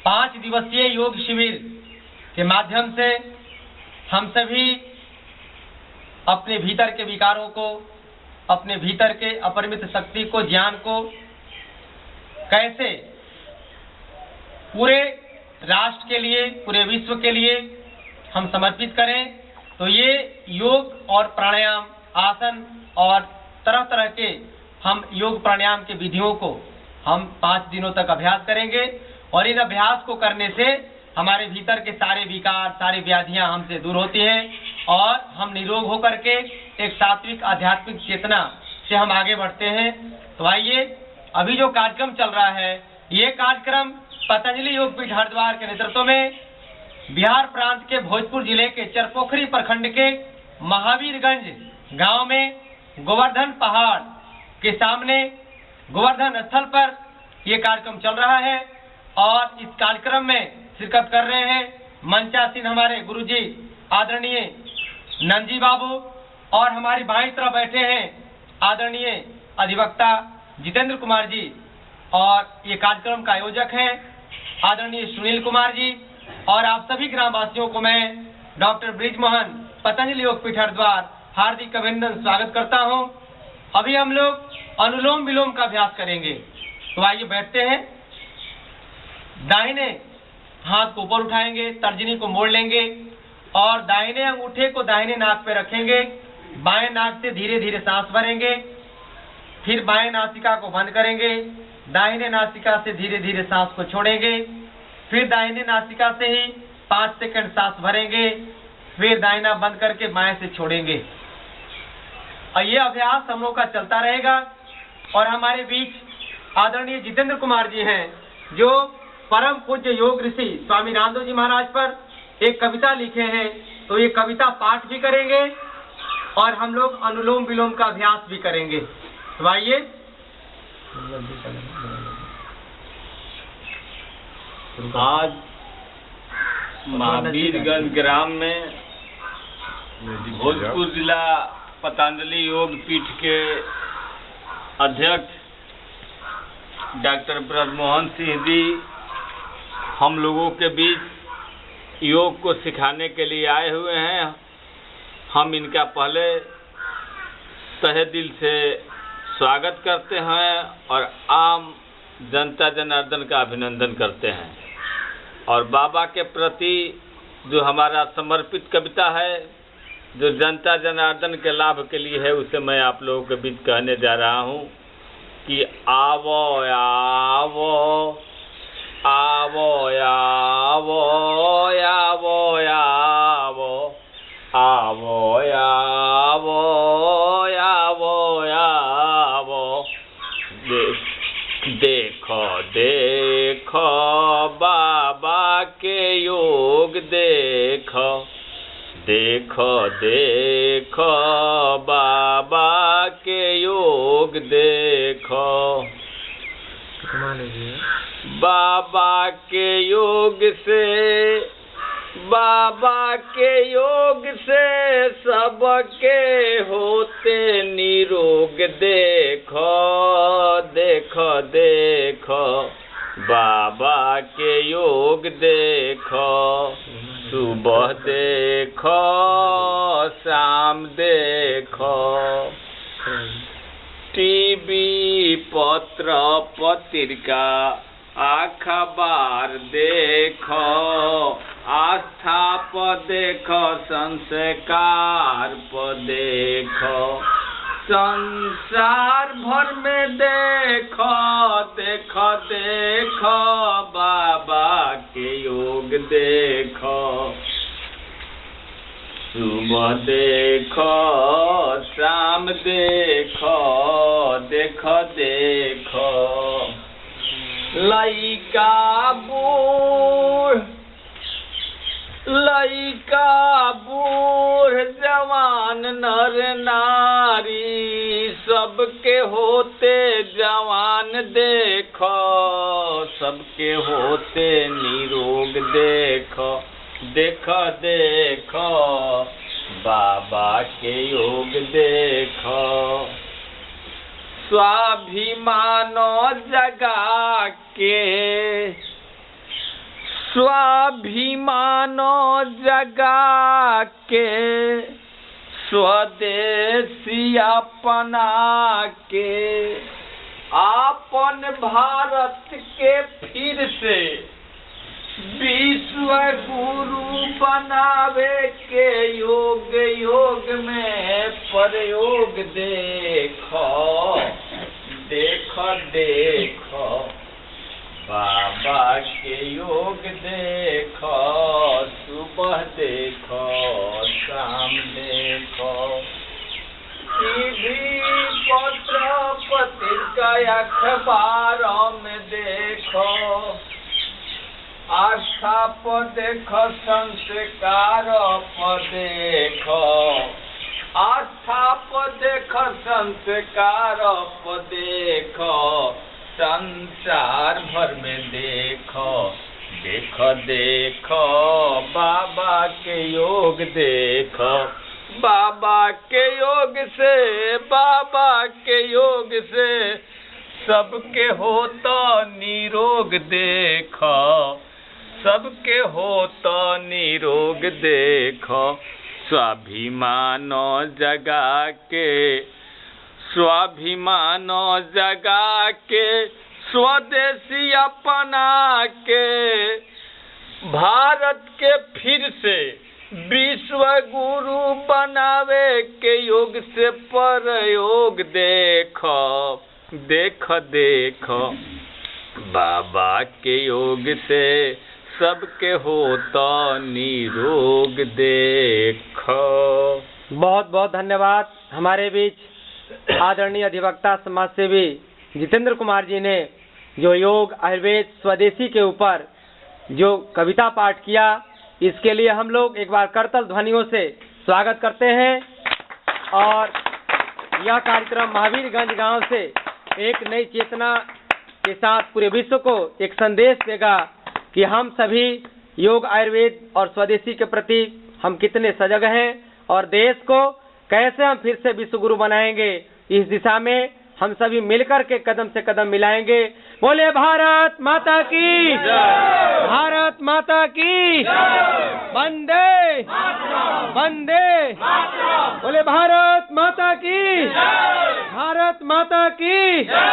5 दिवसीय योग शिविर के माध्यम से हम सभी अपने भीतर के विकारों को, अपने भीतर के अपरिमित शक्ति को, ज्ञान को कैसे पूरे राष्ट्र के लिए, पूरे विश्व के लिए हम समर्पित करें। तो ये योग और प्राणायाम, आसन और तरह तरह के हम योग प्राणायाम के विधियों को हम 5 दिनों तक अभ्यास करेंगे और इन अभ्यास को करने से हमारे भीतर के सारे विकार, सारी व्याधियां हमसे दूर होती हैं और हम निरोग होकर के एक सात्विक आध्यात्मिक चेतना से हम आगे बढ़ते हैं। तो आइए, अभी जो कार्यक्रम चल रहा है, ये कार्यक्रम पतंजलि योगपीठ हरिद्वार के नेतृत्व में बिहार प्रांत के भोजपुर जिले के चरपोखरी प्रखंड के महावीरगंज गांव में गोवर्धन पहाड़ के सामने गोवर्धन स्थल पर यह कार्यक्रम चल रहा है और इस कार्यक्रम में शिरकत कर रहे हैं मंचासीन हमारे गुरुजी आदरणीय नंदजी बाबू और हमारी बाईं तरफ बैठे हैं आदरणीय अधिवक्ता जितेंद्र कुमार जी और ये कार्यक्रम का आयोजक हैं आदरणीय सुनील कुमार जी। और आप सभी ग्रामवासियों को मैं डॉक्टर ब्रिजमोहन पतंजलि योगपीठ हरिद्वार हार्दिक अभिनंदन स्वागत करता हूं। अभी हम लोग अनुलोम विलोम का अभ्यास करेंगे। तो आइए बैठते हैं। दाहिने हाथ को ऊपर उठाएंगे, तर्जनी को मोड़ लेंगे और दाहिने अंगूठे को दाहिने नाक पे रखेंगे। बाएं नाक से धीरे धीरे सांस भरेंगे, फिर बाएं नासिका को बंद करेंगे, दाहिने नासिका से धीरे धीरे सांस को छोड़ेंगे, फिर दाहिने नासिका से ही 5 सेकंड सांस भरेंगे, फिर दाहिना बंद करके बाएं से छोड़ेंगे। और ये अभ्यास हम लोग का चलता रहेगा। और हमारे बीच आदरणीय जितेंद्र कुमार जी हैं जो परम पूज्य योग ऋषि स्वामी रामदेव जी महाराज पर एक कविता लिखे हैं। तो ये कविता पाठ भी करेंगे और हम लोग अनुलोम विलोम का अभ्यास भी करेंगे। तो आइए, आज महावीरगंज ग्राम में भोजपुर जिला पतंजलि योग पीठ के अध्यक्ष डॉक्टर ब्रजमोहन सिंह जी हम लोगों के बीच योग को सिखाने के लिए आए हुए हैं। हम इनका पहले तहे दिल से स्वागत करते हैं और आम जनता जनार्दन का अभिनंदन करते हैं। और बाबा के प्रति जो हमारा समर्पित कविता है, जो जनता जनार्दन के लाभ के लिए है, उसे मैं आप लोगों के बीच कहने जा रहा हूँ कि आवो आवो आवो आवो आवो आवो आवो आवो आवो देखो देखो बाबा के योग देखो देखो देखो बाबा के योग देखो। बाबा के योग से, बाबा के योग से सबके होते निरोग देखो देखो देखो बाबा के योग देखो। सुबह देखो शाम देखो, टीवी पत्र पत्रिका अखबार देखो, आस्था पर देखो संस्कार पर देखो, संसार भर में देखो देखो देखो बाबा के योग देखो। सुबह देखो शाम देखो देखो देखो, लइका बूढ़ जवान नर नारी सबके होते जवान देखो, सबके होते निरोग देखो देखो देखो बाबा के योग देखो। स्वाभिमानो जगा के स्वाभिमान जगा के स्वदेशी अपना के आपन भारत के फिर से विश्व गुरु बनावे के योग योग में प्रयोग देखो देखो देखो बाबा के योग देखो सुबह देखो शाम देखो टीवी पत्र पत्रिका अखबारों में देखो आस्था पर देखो संस्कार पर देखो आस्था पर देखो संस्कार पर देखो संसार भर में देखो देखो देखो बाबा के योग देखो बाबा के योग से बाबा के योग से सबके हो तो निरोग देखो सबके हो तो निरोग देखो स्वाभिमान जगा के स्वाभिमान जगा के स्वदेशी अपना के भारत के फिर से विश्व गुरु बनावे के योग से प्रयोग देखो देखो देखो बाबा के योग से सबके हो तो निरोग देखो। बहुत बहुत धन्यवाद। हमारे बीच आदरणीय अधिवक्ता समाजसेवी जितेंद्र कुमार जी ने जो योग आयुर्वेद स्वदेशी के ऊपर जो कविता पाठ किया, इसके लिए हम लोग एक बार करतल ध्वनियों से स्वागत करते हैं। और यह कार्यक्रम महावीरगंज गांव से एक नई चेतना के साथ पूरे विश्व को एक संदेश देगा कि हम सभी योग आयुर्वेद और स्वदेशी के प्रति हम कितने सजग हैं और देश को कैसे हम फिर से विश्व गुरु बनाएंगे। इस दिशा में हम सभी मिलकर के कदम से कदम मिलाएंगे। बोले भारत माता की जय, भारत माता की जय, वंदे वंदे, बोले भारत माता की जय, भारत माता की जय।